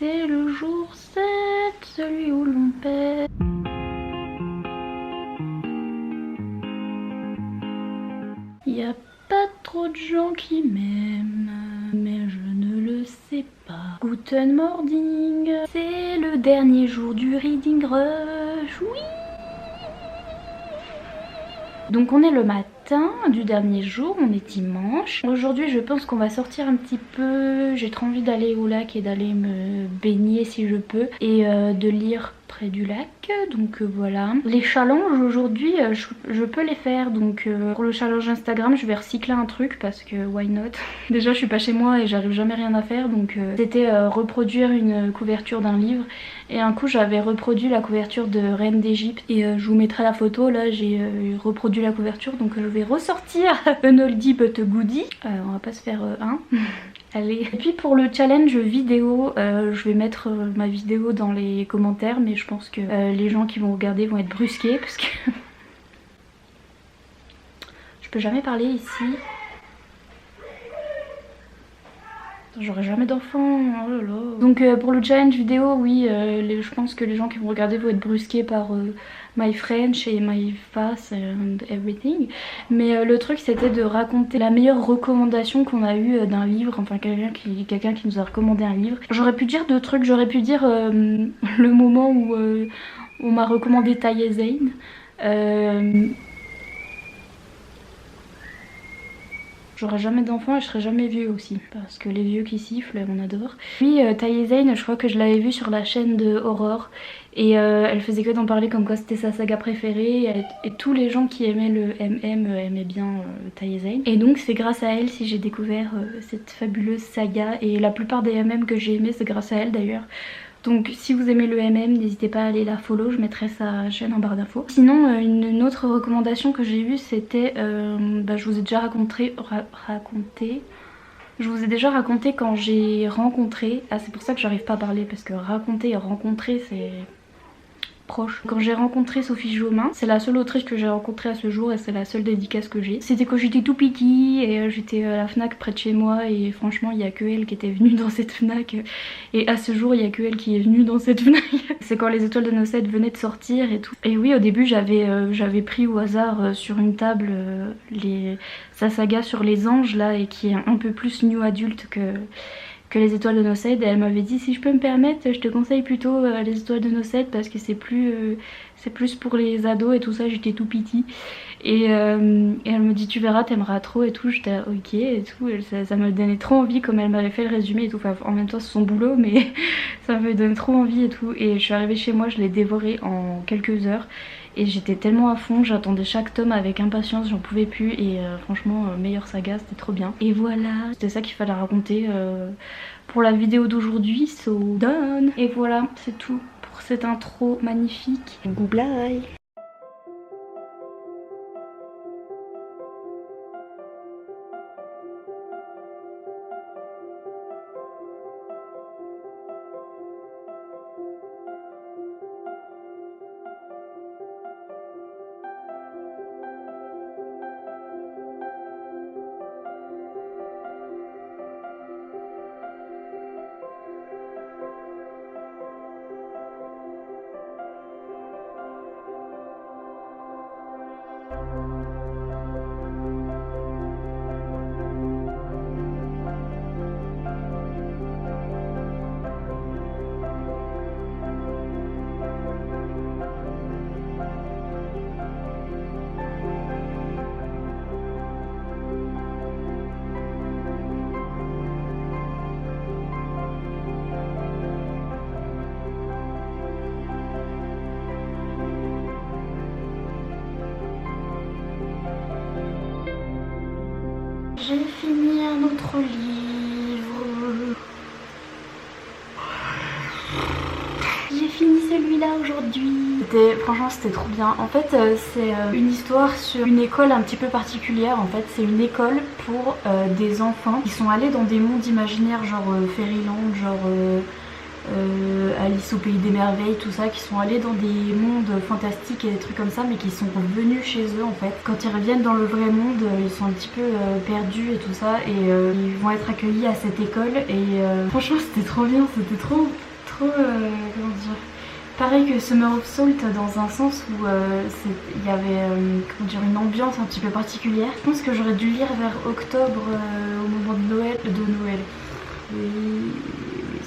C'est le jour 7, celui où l'on perd. Y a pas trop de gens qui m'aiment, mais je ne le sais pas. Guten Morning, c'est le dernier jour du Reading Rush, oui. Donc on est le matin du dernier jour, on est dimanche. Aujourd'hui je pense qu'on va sortir un petit peu, j'ai trop envie d'aller au lac et d'aller me baigner si je peux et de lire près du lac, donc voilà. Les challenges aujourd'hui je peux les faire, donc pour le challenge Instagram je vais recycler un truc parce que why not. Déjà je suis pas chez moi et j'arrive jamais rien à faire, donc c'était reproduire une couverture d'un livre et un coup j'avais reproduit la couverture de Reine d'Égypte et je vous mettrai la photo, là j'ai reproduit la couverture, donc je vais ressortir un oldie but a goodie. On va pas se faire un. Allez. Et puis pour le challenge vidéo, je vais mettre ma vidéo dans les commentaires, mais je pense que les gens qui vont regarder vont être brusqués parce que je peux jamais parler ici. J'aurai jamais d'enfants, oh là là. Donc pour le challenge vidéo, oui, je pense que les gens qui vont regarder vont être brusqués par my French et my face and everything. Mais le truc c'était de raconter la meilleure recommandation qu'on a eue d'un livre, enfin quelqu'un qui nous a recommandé un livre. J'aurais pu dire deux trucs, j'aurais pu dire le moment où on m'a recommandé Taïe Zayn. J'aurai jamais d'enfant et je serai jamais vieux aussi, parce que les vieux qui sifflent, on adore. Puis Taïe Zayn, je crois que je l'avais vue sur la chaîne de Aurore et elle faisait que d'en parler comme quoi c'était sa saga préférée et tous les gens qui aimaient le MM aimaient bien Taïe Zayn. Et donc c'est grâce à elle si j'ai découvert cette fabuleuse saga et la plupart des MM que j'ai aimés c'est grâce à elle d'ailleurs. Donc si vous aimez le MM, n'hésitez pas à aller la follow, je mettrai sa chaîne en barre d'infos. Sinon une autre recommandation que j'ai vue c'était, je vous ai déjà raconté, je vous ai déjà raconté quand j'ai rencontré, c'est pour ça que j'arrive pas à parler parce que raconter et rencontrer c'est proche. Quand j'ai rencontré Sophie Jomain, c'est la seule autrice que j'ai rencontrée à ce jour et c'est la seule dédicace que j'ai. C'était quand j'étais tout petit et j'étais à la Fnac près de chez moi et franchement il y a que elle qui était venue dans cette Fnac et à ce jour il y a que elle qui est venue dans cette Fnac. C'est quand les étoiles de Nocède venaient de sortir et tout. Et oui, au début j'avais pris au hasard sur une table sa saga sur les anges là et qui est un peu plus new adulte que les étoiles de Nocède et elle m'avait dit si je peux me permettre je te conseille plutôt les étoiles de Nocède parce que c'est plus pour les ados et tout ça, j'étais tout petit et elle me dit tu verras t'aimeras trop et tout, j'étais ok et tout, ça me donnait trop envie comme elle m'avait fait le résumé et tout, enfin en même temps c'est son boulot mais ça me donnait trop envie et tout et je suis arrivée chez moi, je l'ai dévoré en quelques heures. Et j'étais tellement à fond, j'attendais chaque tome avec impatience, j'en pouvais plus et franchement meilleure saga, c'était trop bien. Et voilà, c'était ça qu'il fallait raconter pour la vidéo d'aujourd'hui, so done. Et voilà, c'est tout pour cette intro magnifique. Goodbye. J'ai fini un autre livre. J'ai fini celui-là aujourd'hui. Franchement c'était trop bien. En fait c'est une histoire sur une école un petit peu particulière. En fait c'est une école pour des enfants qui sont allés dans des mondes imaginaires genre Fairyland, genre Alice au pays des merveilles, tout ça, qui sont allés dans des mondes fantastiques et des trucs comme ça, mais qui sont revenus chez eux en fait. Quand ils reviennent dans le vrai monde, ils sont un petit peu perdus et tout ça, et ils vont être accueillis à cette école et franchement c'était trop bien, c'était trop trop, comment dire, pareil que Summer of Salt dans un sens où il y avait comment dire, une ambiance un petit peu particulière. Je pense que j'aurais dû lire vers octobre au moment de Noël. Oui,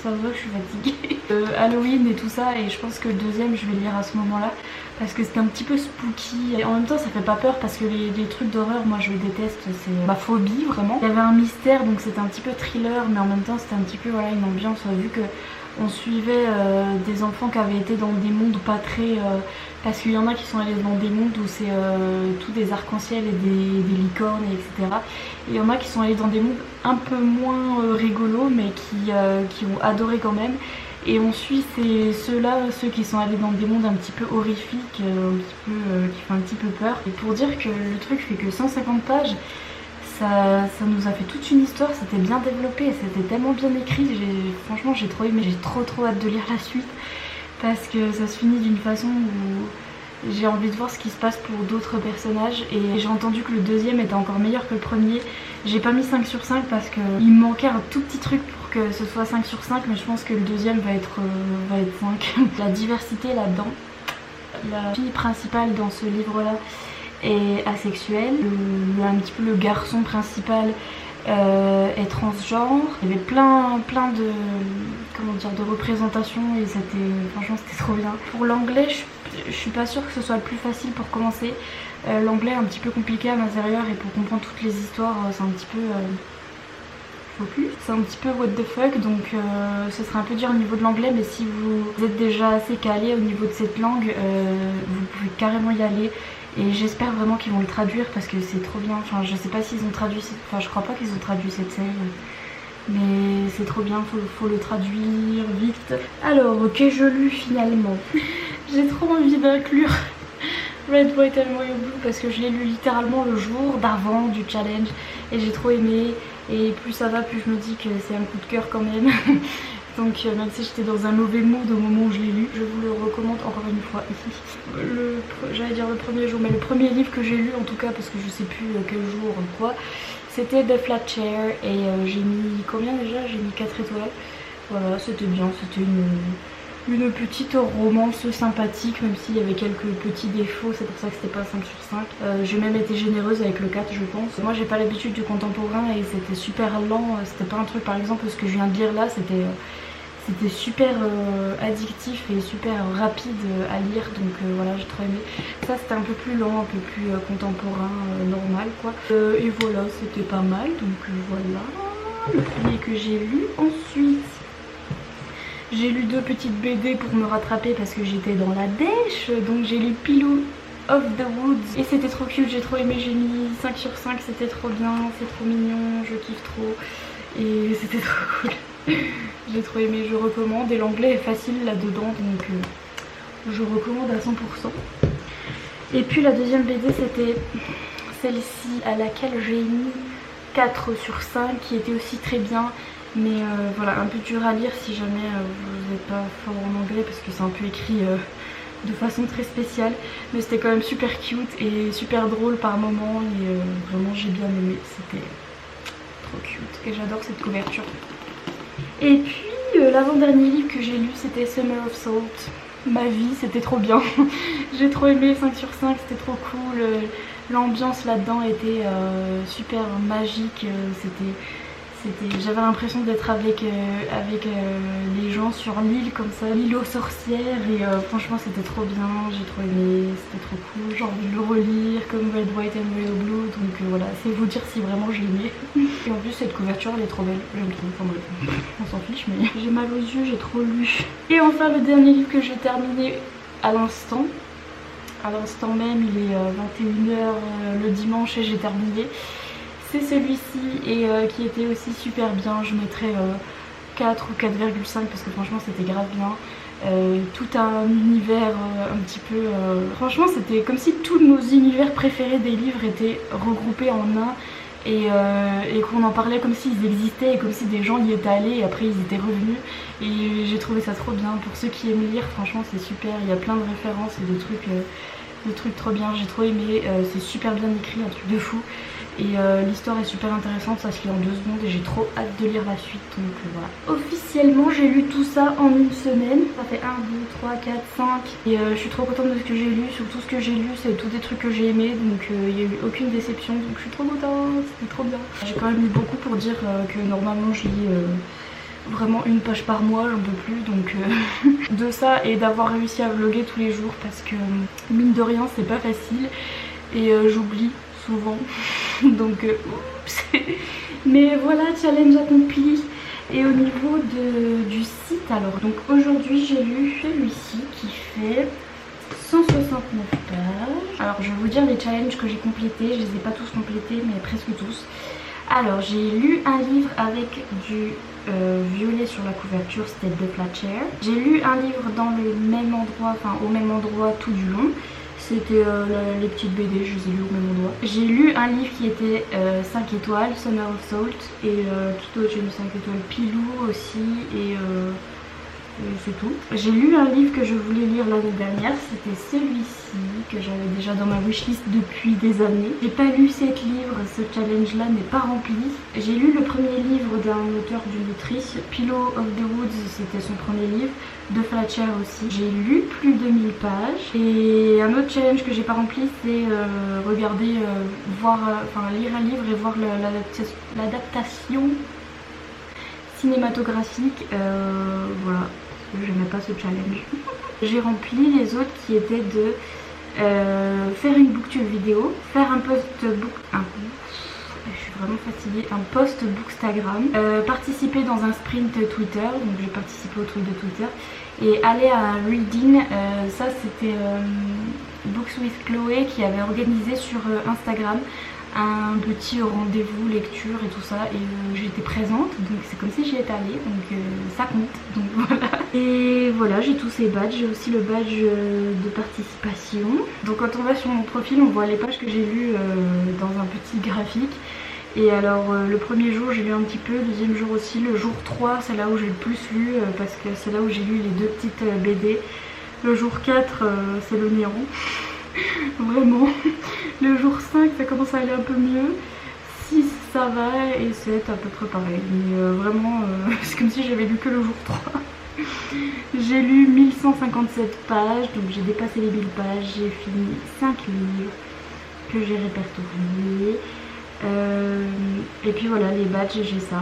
ça va, je suis fatiguée. Halloween et tout ça, et je pense que le deuxième je vais lire à ce moment-là parce que c'était un petit peu spooky et en même temps ça fait pas peur parce que les trucs d'horreur moi je déteste, c'est ma phobie vraiment. Il y avait un mystère donc c'était un petit peu thriller mais en même temps c'était un petit peu voilà une ambiance vu que on suivait des enfants qui avaient été dans des mondes pas très... parce qu'il y en a qui sont allés dans des mondes où c'est tout des arcs-en-ciel et des licornes etc. Et il y en a qui sont allés dans des mondes un peu moins rigolos mais qui ont adoré quand même. Et on suit ceux-là, ceux qui sont allés dans des mondes un petit peu horrifiques, qui font un petit peu peur. Et pour dire que le truc fait que 150 pages, ça nous a fait toute une histoire, c'était bien développé, c'était tellement bien écrit, franchement j'ai trop aimé, j'ai trop hâte de lire la suite parce que ça se finit d'une façon où j'ai envie de voir ce qui se passe pour d'autres personnages et j'ai entendu que le deuxième était encore meilleur que le premier. J'ai pas mis 5 sur 5 parce qu'il me manquait un tout petit truc pour que ce soit 5 sur 5 mais je pense que le deuxième va être 5. La diversité là-dedans, la fille principale dans ce livre-là est asexuelle, un petit peu le garçon principal est transgenre. Il y avait plein de comment dire de représentations et franchement c'était trop bien. Pour l'anglais je suis pas sûre que ce soit le plus facile pour commencer. L'anglais est un petit peu compliqué à l'intérieur et pour comprendre toutes les histoires c'est un petit peu c'est un petit peu what the fuck donc ce serait un peu dur au niveau de l'anglais mais si vous êtes déjà assez calé au niveau de cette langue vous pouvez carrément y aller. Et j'espère vraiment qu'ils vont le traduire parce que c'est trop bien. Enfin, je sais pas s'ils ont traduit enfin je crois pas qu'ils ont traduit cette série. Mais c'est trop bien, faut le traduire vite. Alors, qu'ai-je lu finalement? J'ai trop envie d'inclure Red, White and Royal Blue parce que je l'ai lu littéralement le jour d'avant du challenge et j'ai trop aimé. Et plus ça va, plus je me dis que c'est un coup de cœur quand même. Donc même si j'étais dans un mauvais mood au moment où je l'ai lu, je vous le recommande encore une fois. J'allais dire le premier jour, mais le premier livre que j'ai lu en tout cas, parce que je sais plus quel jour ou quoi, c'était The Flat Chair et j'ai mis combien déjà? J'ai mis 4 étoiles. Voilà, c'était bien, c'était une petite romance sympathique, même s'il y avait quelques petits défauts, c'est pour ça que c'était pas 5 sur 5. J'ai même été généreuse avec le 4 je pense. Moi j'ai pas l'habitude du contemporain et c'était super lent, c'était pas un truc par exemple ce que je viens de lire là, c'était super addictif et super rapide à lire donc voilà j'ai trop aimé. Ça c'était un peu plus lent, un peu plus contemporain, normal quoi. Et voilà c'était pas mal donc voilà le premier que j'ai lu. Ensuite j'ai lu 2 petites BD pour me rattraper parce que j'étais dans la dèche. Donc j'ai lu Pillow of the Woods et c'était trop cute, j'ai trop aimé, j'ai mis 5 sur 5, c'était trop bien, c'est trop mignon, je kiffe trop et c'était trop cool. J'ai trop aimé, je recommande et l'anglais est facile là-dedans donc je recommande à 100%. Et puis la deuxième BD c'était celle-ci à laquelle j'ai mis 4 sur 5 qui était aussi très bien. Mais voilà, un peu dur à lire si jamais vous n'êtes pas fort en anglais parce que c'est un peu écrit de façon très spéciale. Mais c'était quand même super cute et super drôle par moments et vraiment j'ai bien aimé, c'était trop cute et j'adore cette couverture. Et puis l'avant-dernier livre que j'ai lu c'était Summer of Salt. Ma vie, c'était trop bien. J'ai trop aimé, 5 sur 5, c'était trop cool. L'ambiance là-dedans était super magique, j'avais l'impression d'être avec les gens sur l'île comme ça, l'île aux sorcières et franchement c'était trop bien, j'ai trop aimé, c'était trop cool, j'ai envie de le relire comme Red, White and Royal Blue donc voilà, c'est vous dire si vraiment j'ai aimé. Et en plus cette couverture elle est trop belle, j'aime trop, enfin bref, on s'en fiche mais j'ai mal aux yeux, j'ai trop lu. Et enfin le dernier livre que j'ai terminé à l'instant même, il est 21h le dimanche et j'ai terminé. C'est celui-ci et qui était aussi super bien, je mettrais 4 ou 4,5 parce que franchement c'était grave bien. Tout un univers un petit peu... Franchement c'était comme si tous nos univers préférés des livres étaient regroupés en un et qu'on en parlait comme s'ils existaient et comme si des gens y étaient allés et après ils étaient revenus. Et j'ai trouvé ça trop bien, pour ceux qui aiment lire franchement c'est super, il y a plein de références et de trucs trop bien, j'ai trop aimé, c'est super bien écrit, un truc de fou. Et l'histoire est super intéressante, ça se lit en 2 secondes et j'ai trop hâte de lire la suite. Donc voilà. Officiellement j'ai lu tout ça en une semaine. Ça fait 1, 2, 3, 4, 5. Et je suis trop contente de ce que j'ai lu. Surtout ce que j'ai lu c'est tous des trucs que j'ai aimés. Donc il n'y a eu aucune déception. Donc je suis trop contente, c'était trop bien. J'ai quand même lu beaucoup pour dire que normalement je lis vraiment 1 page par mois, j'en peux plus. Donc de ça et d'avoir réussi à vlogger tous les jours parce que mine de rien c'est pas facile. Et j'oublie souvent donc oups. Mais voilà, challenge accompli. Et au niveau du site, alors donc aujourd'hui j'ai lu celui-ci qui fait 169 pages. Alors je vais vous dire les challenges que j'ai complétés, je les ai pas tous complétés mais presque tous. Alors j'ai lu un livre avec du violet sur la couverture, c'était de Fletcher. J'ai lu un livre dans le même endroit, enfin au même endroit tout du long. C'était les petites BD, je les ai lues au même endroit. J'ai lu un livre qui était 5 étoiles, Summer of Salt. Et tout autre, j'ai mis 5 étoiles, Pilou aussi. Et c'est tout. J'ai lu un livre que je voulais lire l'année dernière, c'était celui-ci que j'avais déjà dans ma wishlist depuis des années. J'ai pas lu 7 livres, ce challenge là n'est pas rempli. J'ai lu le premier livre d'un auteur, d'une autrice, Pillow of the Woods, c'était son premier livre, de Fletcher aussi. J'ai lu plus de 1000 pages. Et un autre challenge que j'ai pas rempli c'est regarder, lire un livre et voir l'adaptation cinématographique. Voilà, j'aimais pas ce challenge. J'ai rempli les autres qui étaient de faire une booktube vidéo, faire un je suis vraiment fatiguée, un post bookstagram, participer dans un sprint Twitter, donc j'ai participé au truc de Twitter, et aller à un reading, ça c'était Books with Chloé qui avait organisé sur Instagram un petit rendez-vous lecture et tout ça, et j'étais présente donc c'est comme si j'y étais allée, donc ça compte, donc voilà. Et voilà, j'ai tous ces badges, j'ai aussi le badge de participation. Donc quand on va sur mon profil on voit les pages que j'ai lues dans un petit graphique. Et alors le premier jour j'ai lu un petit peu, le deuxième jour aussi, le jour 3 c'est là où j'ai le plus lu parce que c'est là où j'ai lu les 2 petites BD. Le jour 4 c'est le néant. Vraiment. Le jour 5 ça commence à aller un peu mieux. 6 ça va et 7 à peu près pareil. Mais vraiment c'est comme si j'avais lu que le jour 3. J'ai lu 1157 pages, donc j'ai dépassé les 1000 pages. J'ai fini 5 livres que j'ai répertoriés. Et puis voilà, les badges, j'ai ça.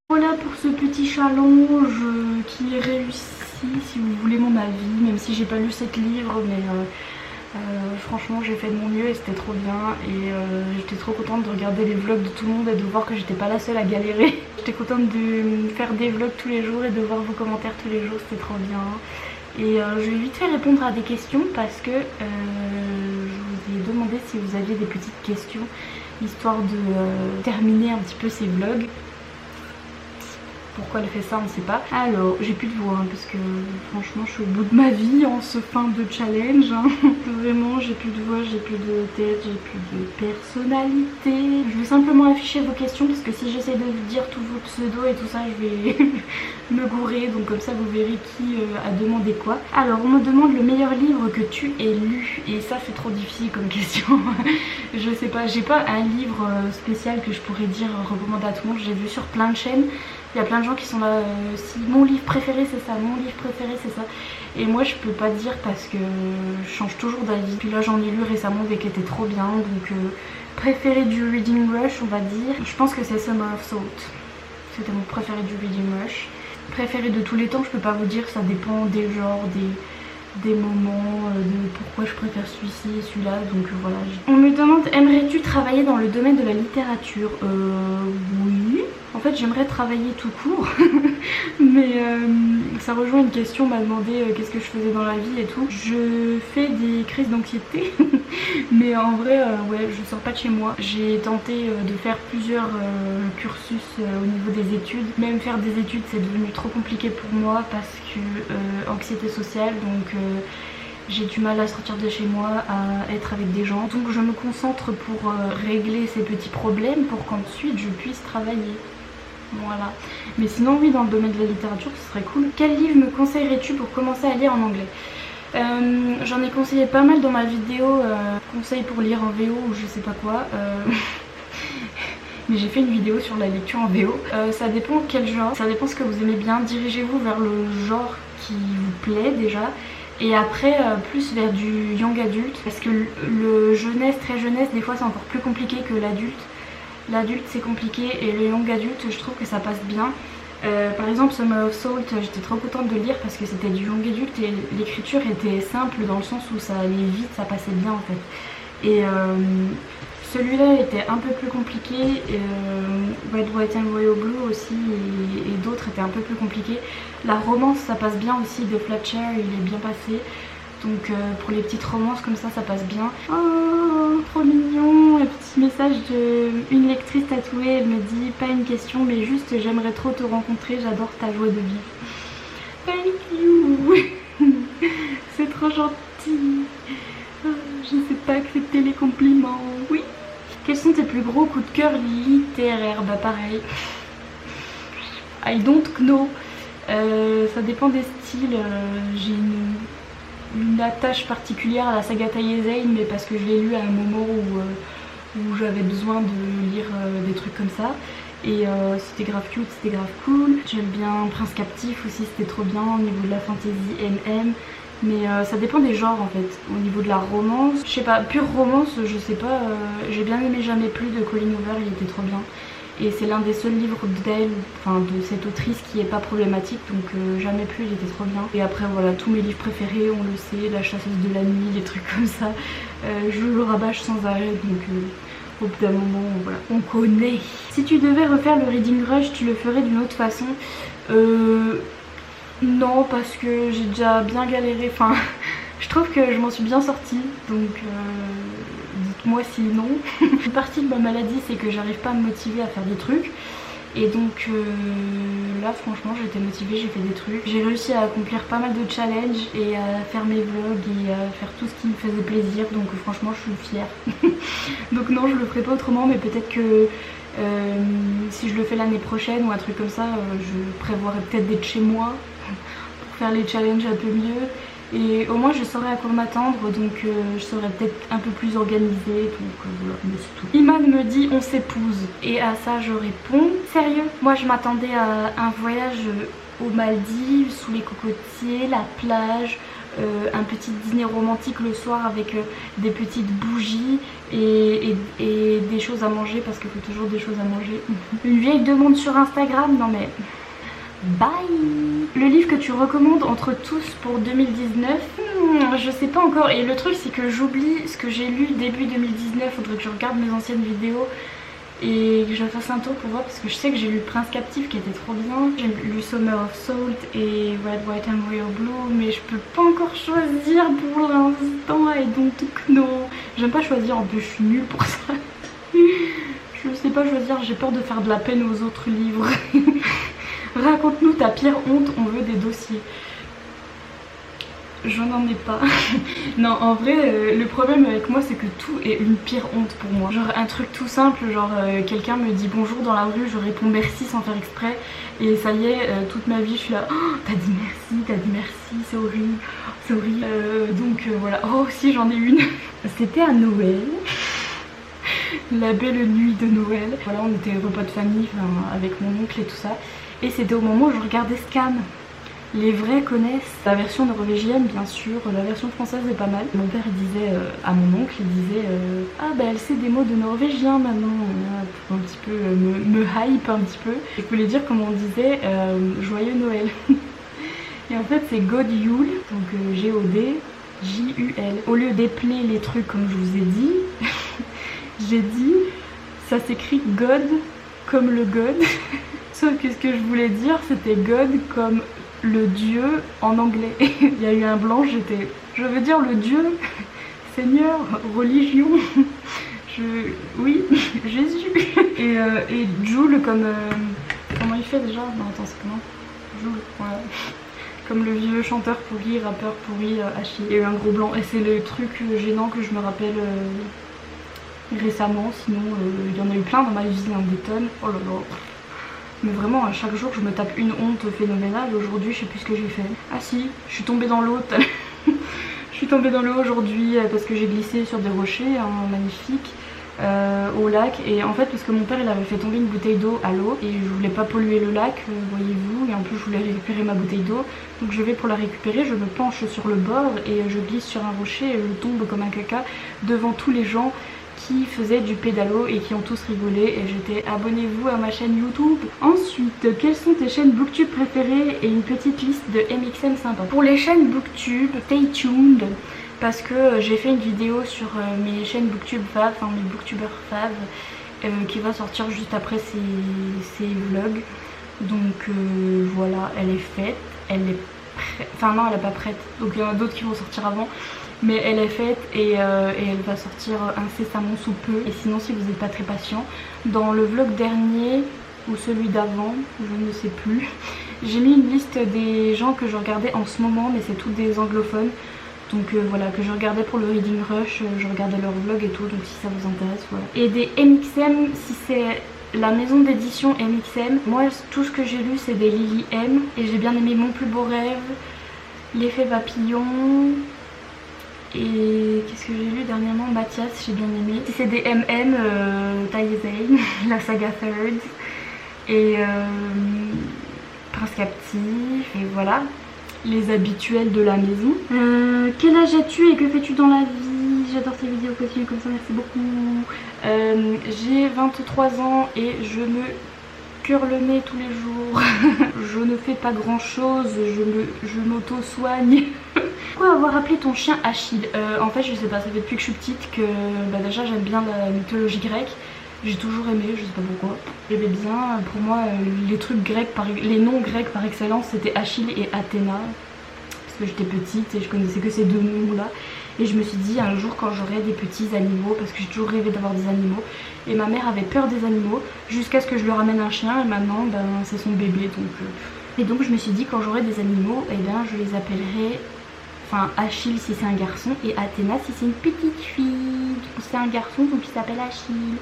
Voilà pour ce petit challenge qui est réussi, si vous voulez mon avis, même si j'ai pas lu 7 livres, mais franchement j'ai fait de mon mieux et c'était trop bien. Et j'étais trop contente de regarder les vlogs de tout le monde et de voir que j'étais pas la seule à galérer. J'étais contente de faire des vlogs tous les jours et de voir vos commentaires tous les jours, c'était trop bien. Et je vais vite fait répondre à des questions parce que je vous ai demandé si vous aviez des petites questions, histoire de terminer un petit peu ces vlogs. Pourquoi elle fait ça on ne sait pas. Alors j'ai plus de voix hein, parce que franchement je suis au bout de ma vie en ce fin de challenge hein. Vraiment j'ai plus de voix, j'ai plus de tête, j'ai plus de personnalité. Je vais simplement afficher vos questions parce que si j'essaie de vous dire tous vos pseudos et tout ça je vais me gourer, donc comme ça vous verrez qui a demandé quoi. Alors on me demande le meilleur livre que tu aies lu, et ça c'est trop difficile comme question. Je sais pas, j'ai pas un livre spécial que je pourrais dire recommander à tout le monde. J'ai vu sur plein de chaînes, il y a plein de gens qui sont là, si mon livre préféré c'est ça, mon livre préféré c'est ça. Et moi je peux pas dire parce que je change toujours d'avis. Puis là j'en ai lu récemment et qui était trop bien, donc préféré du Reading Rush on va dire. Je pense que c'est Summer of Salt. C'était mon préféré du Reading Rush. Préféré de tous les temps, je peux pas vous dire, ça dépend des genres, des moments, de pourquoi je préfère celui-ci et celui-là, donc voilà. On me demande, aimerais-tu travailler dans le domaine de la littérature? Oui. En fait j'aimerais travailler tout court, mais ça rejoint une question, on m'a demandé qu'est-ce que je faisais dans la vie et tout. Je fais des crises d'anxiété, mais en vrai ouais je sors pas de chez moi. J'ai tenté de faire plusieurs cursus au niveau des études. Même faire des études c'est devenu trop compliqué pour moi parce que anxiété sociale, donc j'ai du mal à sortir de chez moi, à être avec des gens. Donc je me concentre pour régler ces petits problèmes pour qu'ensuite je puisse travailler. Voilà. Mais sinon oui, dans le domaine de la littérature ce serait cool. Quel livre me conseillerais-tu pour commencer à lire en anglais? J'en ai conseillé pas mal dans ma vidéo conseils pour lire en VO ou je sais pas quoi. mais j'ai fait une vidéo sur la lecture en VO. Ça dépend quel genre, ça dépend ce que vous aimez bien. Dirigez-vous vers le genre qui vous plaît déjà. Et après plus vers du young adulte, parce que le jeunesse, très jeunesse, des fois c'est encore plus compliqué que l'adulte. L'adulte c'est compliqué et le young adulte je trouve que ça passe bien. Par exemple Summer of Salt, j'étais trop contente de le lire parce que c'était du young adulte et l'écriture était simple dans le sens où ça allait vite, ça passait bien en fait. Et celui-là était un peu plus compliqué, Red, White and Royal Blue aussi et d'autres étaient un peu plus compliqués. La romance ça passe bien aussi de Fletcher, il est bien passé. Donc pour les petites romances comme ça passe bien. Oh trop mignon, un petit message d'une lectrice tatouée, elle me dit pas une question mais juste j'aimerais trop te rencontrer, j'adore ta joie de vivre. Thank you. C'est trop gentil. Je sais pas accepter les compliments, oui. Quels sont tes plus gros coups de cœur littéraires? Bah pareil, I don't know. Ça dépend des styles, j'ai une attache particulière à la saga Taïezain, mais parce que je l'ai lu à un moment où j'avais besoin de lire des trucs comme ça. Et c'était grave cute, c'était grave cool. J'aime bien Prince Captif aussi, c'était trop bien au niveau de la fantasy MM. Mais ça dépend des genres en fait. Au niveau de la romance, je sais pas, pure romance, je sais pas. J'ai bien aimé Jamais plus de Colleen Hoover, il était trop bien. Et c'est l'un des seuls livres d'elle, enfin de cette autrice qui est pas problématique, donc Jamais plus, il était trop bien. Et après voilà, tous mes livres préférés, on le sait, La chasseuse de la nuit, des trucs comme ça. Je le rabâche sans arrêt, donc au bout d'un moment, voilà, on connaît. Si tu devais refaire le Reading Rush, tu le ferais d'une autre façon? Non, parce que j'ai déjà bien galéré, enfin je trouve que je m'en suis bien sortie, donc dites-moi si non. Une partie de ma maladie c'est que j'arrive pas à me motiver à faire des trucs, et donc là franchement j'étais motivée, j'ai fait des trucs. J'ai réussi à accomplir pas mal de challenges et à faire mes vlogs et à faire tout ce qui me faisait plaisir, donc franchement je suis fière. Donc non, je le ferai pas autrement, mais peut-être que si je le fais l'année prochaine ou un truc comme ça, je prévoirais peut-être d'être chez moi pour faire les challenges un peu mieux. Et au moins je saurais à quoi m'attendre, donc je serais peut-être un peu plus organisée, donc voilà, mais c'est tout. Iman me dit on s'épouse, et à ça je réponds sérieux. Moi je m'attendais à un voyage aux Maldives, sous les cocotiers, la plage, un petit dîner romantique le soir avec des petites bougies et des choses à manger, parce qu'il faut toujours des choses à manger. Une vieille demande sur Instagram, non mais... Bye. Le livre que tu recommandes entre tous pour 2019, je sais pas encore, et le truc c'est que j'oublie ce que j'ai lu début 2019, faudrait que je regarde mes anciennes vidéos et que je fasse un tour pour voir, parce que je sais que j'ai lu Prince Captif qui était trop bien, j'ai lu Summer of Salt et Red, White and Royal Blue, mais je peux pas encore choisir pour l'instant, I don't know. J'aime pas choisir, en plus je suis nulle pour ça. Je sais pas choisir, j'ai peur de faire de la peine aux autres livres. Raconte-nous ta pire honte, on veut des dossiers. Je n'en ai pas. Non, en vrai, le problème avec moi c'est que tout est une pire honte pour moi. Genre un truc tout simple, genre quelqu'un me dit bonjour dans la rue, je réponds merci sans faire exprès, et ça y est, toute ma vie je suis là, oh, t'as dit merci, c'est horrible, c'est horrible. Donc voilà, oh si j'en ai une. C'était à Noël. La belle nuit de Noël. Voilà, on était repas de famille, avec mon oncle et tout ça. Et c'était au moment où je regardais Scam. Les vrais connaissent la version norvégienne, bien sûr, la version française est pas mal. Mon père il disait à mon oncle, il disait ah bah elle sait des mots de norvégien maintenant, pour un petit peu me hype un petit peu. Je voulais dire comme on disait joyeux Noël. Et en fait c'est God Yule, donc G-O-D J-U-L. Au lieu d'épeler les trucs comme je vous ai dit, j'ai dit ça s'écrit God comme le God. Sauf que ce que je voulais dire c'était God comme le dieu en anglais. Il y a eu un blanc, je veux dire le dieu, Seigneur, religion, oui, Jésus. Et Joule comme, comment il fait déjà? Non attends, c'est comment? Joule, voilà. Comme le vieux chanteur pourri, rappeur pourri à chier. Il y a eu un gros blanc et c'est le truc gênant que je me rappelle récemment. Sinon il y en a eu plein dans ma vie, des tonnes. Oh là là. Mais vraiment à chaque jour je me tape une honte phénoménale. Aujourd'hui je sais plus ce que j'ai fait. Ah si, je suis tombée dans l'eau. Je suis tombée dans l'eau aujourd'hui parce que j'ai glissé sur des rochers magnifiques. au lac, et en fait parce que mon père il avait fait tomber une bouteille d'eau à l'eau et je voulais pas polluer le lac, voyez-vous, et en plus je voulais récupérer ma bouteille d'eau, donc je vais pour la récupérer, je me penche sur le bord et je glisse sur un rocher et je tombe comme un caca devant tous les gens qui faisaient du pédalo et qui ont tous rigolé, et j'étais abonnez-vous à ma chaîne YouTube. Ensuite, quelles sont tes chaînes booktube préférées et une petite liste de MXM sympa. Pour les chaînes booktube, stay tuned parce que j'ai fait une vidéo sur mes chaînes booktube fav, enfin mes booktubeurs fav, qui va sortir juste après ces vlogs. Donc voilà, elle est faite, elle est prête, enfin non elle est pas prête, donc il y en a d'autres qui vont sortir avant. Mais elle est faite et elle va sortir incessamment sous peu. Et sinon si vous n'êtes pas très patient, dans le vlog dernier ou celui d'avant, je ne sais plus, j'ai mis une liste des gens que je regardais en ce moment, mais c'est tous des anglophones. Donc voilà, que je regardais pour le Reading Rush, je regardais leur vlog et tout, donc si ça vous intéresse, voilà. Et des MXM, si c'est la maison d'édition MXM, moi tout ce que j'ai lu c'est des Lily M, et j'ai bien aimé Mon plus beau rêve, L'effet papillon, et qu'est-ce que j'ai lu dernièrement, Mathias, j'ai bien aimé. Si c'est des MM, Taizei, la saga Third, et Prince Captif, et voilà, les habituels de la maison. Quel âge as-tu et que fais-tu dans la vie? J'adore tes vidéos, continue comme ça, merci beaucoup. J'ai 23 ans et je me cure le nez tous les jours. Je ne fais pas grand chose, je m'auto-soigne. Pourquoi avoir appelé ton chien Achille? En fait je sais pas, ça fait depuis que je suis petite que déjà j'aime bien la mythologie grecque. J'ai toujours aimé, je sais pas pourquoi. J'aimais bien, pour moi les trucs grecs, les noms grecs par excellence c'était Achille et Athéna. Parce que j'étais petite et je connaissais que ces deux noms là. Et je me suis dit un jour quand j'aurai des petits animaux, parce que j'ai toujours rêvé d'avoir des animaux. Et ma mère avait peur des animaux jusqu'à ce que je lui ramène un chien, et maintenant ben, c'est son bébé. Et donc je me suis dit quand j'aurai des animaux, eh bien je les appellerai... Enfin Achille si c'est un garçon et Athéna si c'est une petite fille. Du coup c'est un garçon donc il s'appelle Achille.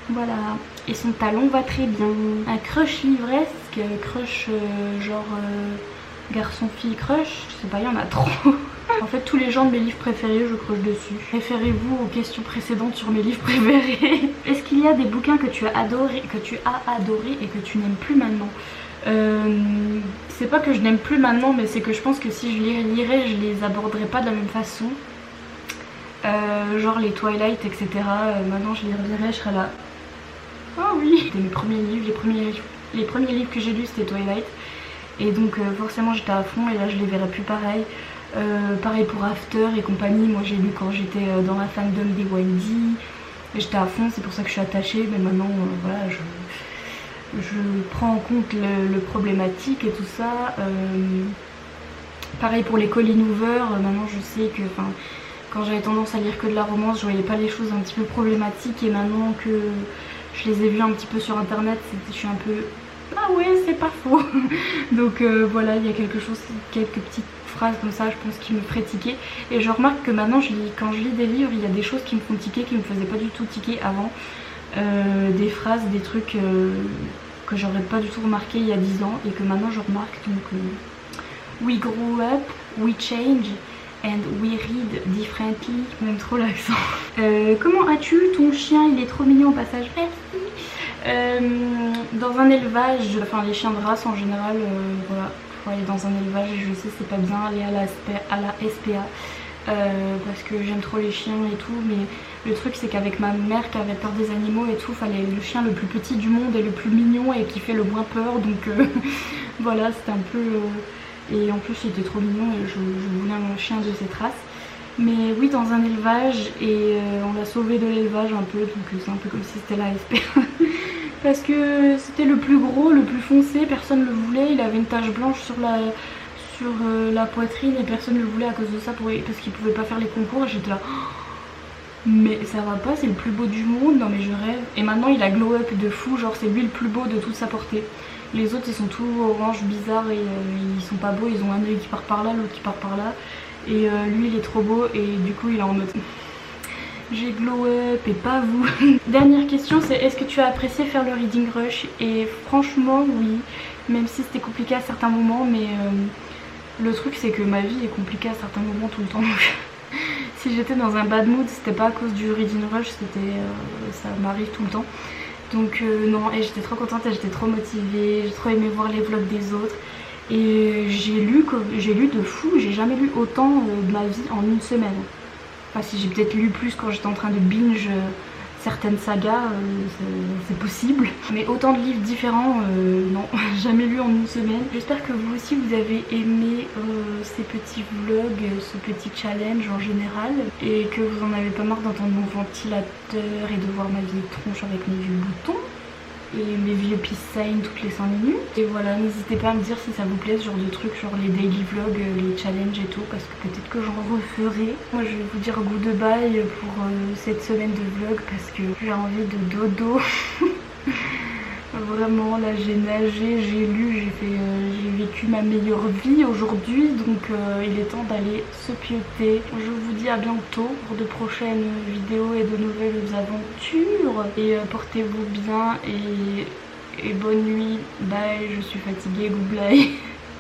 Voilà. Et son talon va très bien. Un crush livresque, crush genre garçon-fille crush, je sais pas, il y en a trop. En fait tous les gens de mes livres préférés je crush dessus. Référez-vous aux questions précédentes sur mes livres préférés. Est-ce qu'il y a des bouquins que tu as adoré et que tu n'aimes plus maintenant? C'est pas que je n'aime plus maintenant, mais c'est que je pense que si je les lirais je les aborderais pas de la même façon. Genre les Twilight etc. Maintenant je les relirais, je serais là. Oh oui. C'était mes premiers livres, les premiers livres que j'ai lus c'était Twilight. Et donc forcément j'étais à fond, et là je les verrais plus pareil. Pareil pour After et compagnie, moi j'ai lu quand j'étais dans la fandom des Wendy. J'étais à fond, c'est pour ça que je suis attachée, mais maintenant voilà, je prends en compte le problématique et tout ça. Pareil pour les Colleen Hoover, maintenant je sais que quand j'avais tendance à lire que de la romance, je voyais pas les choses un petit peu problématiques, et maintenant que je les ai vues un petit peu sur internet, je suis un peu... Ah ouais, c'est pas faux. Donc voilà, il y a quelques petites phrases comme ça je pense qui me feraient tiquer, et je remarque que maintenant quand je lis des livres, il y a des choses qui me font tiquer qui me faisaient pas du tout tiquer avant. Des phrases, des trucs que j'aurais pas du tout remarqué il y a 10 ans et que maintenant je remarque. Donc we grow up, we change and we read differently. Même trop l'accent. Comment as-tu ton chien? Il est trop mignon au passage. Merci. Dans un élevage, enfin les chiens de race en général, voilà, faut aller dans un élevage, et je sais c'est pas bien aller à la SPA. Parce que j'aime trop les chiens et tout, mais le truc c'est qu'avec ma mère qui avait peur des animaux et tout, fallait le chien le plus petit du monde et le plus mignon et qui fait le moins peur, donc voilà, c'était un peu... et en plus il était trop mignon et je voulais un chien de cette race. Mais oui, dans un élevage, et on l'a sauvé de l'élevage un peu, donc c'est un peu comme si c'était la SPA. Parce que c'était le plus gros, le plus foncé, personne ne le voulait, il avait une tache blanche sur la poitrine et personne ne le voulait à cause de ça, parce qu'il pouvait pas faire les concours, et j'étais là... Mais ça va pas, c'est le plus beau du monde, non mais je rêve. Et maintenant il a glow up de fou, genre c'est lui le plus beau de toute sa portée. Les autres ils sont tout orange bizarres et ils sont pas beaux, ils ont un œil qui part par là, l'autre qui part par là. Et lui il est trop beau, et du coup il est en mode... J'ai glow up et pas vous. Dernière question, c'est est-ce que tu as apprécié faire le Reading Rush? Et franchement oui, même si c'était compliqué à certains moments, mais le truc c'est que ma vie est compliquée à certains moments tout le temps. Donc Si j'étais dans un bad mood, c'était pas à cause du reading rush, ça m'arrive tout le temps. Donc non, et j'étais trop contente et j'étais trop motivée, j'ai trop aimé voir les vlogs des autres. Et j'ai lu de fou, j'ai jamais lu autant de ma vie en une semaine. Enfin si j'ai peut-être lu plus quand j'étais en train de binge certaines sagas, c'est possible. Mais autant de livres différents, non, jamais lu en une semaine. J'espère que vous aussi vous avez aimé ces petits vlogs, ce petit challenge en général. Et que vous en avez pas marre d'entendre mon ventilateur et de voir ma vieille tronche avec mes vieux boutons. Et mes vieux peace signs toutes les 5 minutes. Et voilà, n'hésitez pas à me dire si ça vous plaît ce genre de trucs, genre les daily vlogs, les challenges et tout, parce que peut-être que j'en referai. Moi je vais vous dire goodbye pour cette semaine de vlog parce que j'ai envie de dodo. Vraiment là j'ai nagé, j'ai lu, j'ai vécu ma meilleure vie aujourd'hui, donc il est temps d'aller se pioter. Je vous dis à bientôt pour de prochaines vidéos et de nouvelles aventures. Et portez-vous bien et bonne nuit. Bye, je suis fatiguée, goodbye.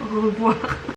Au revoir.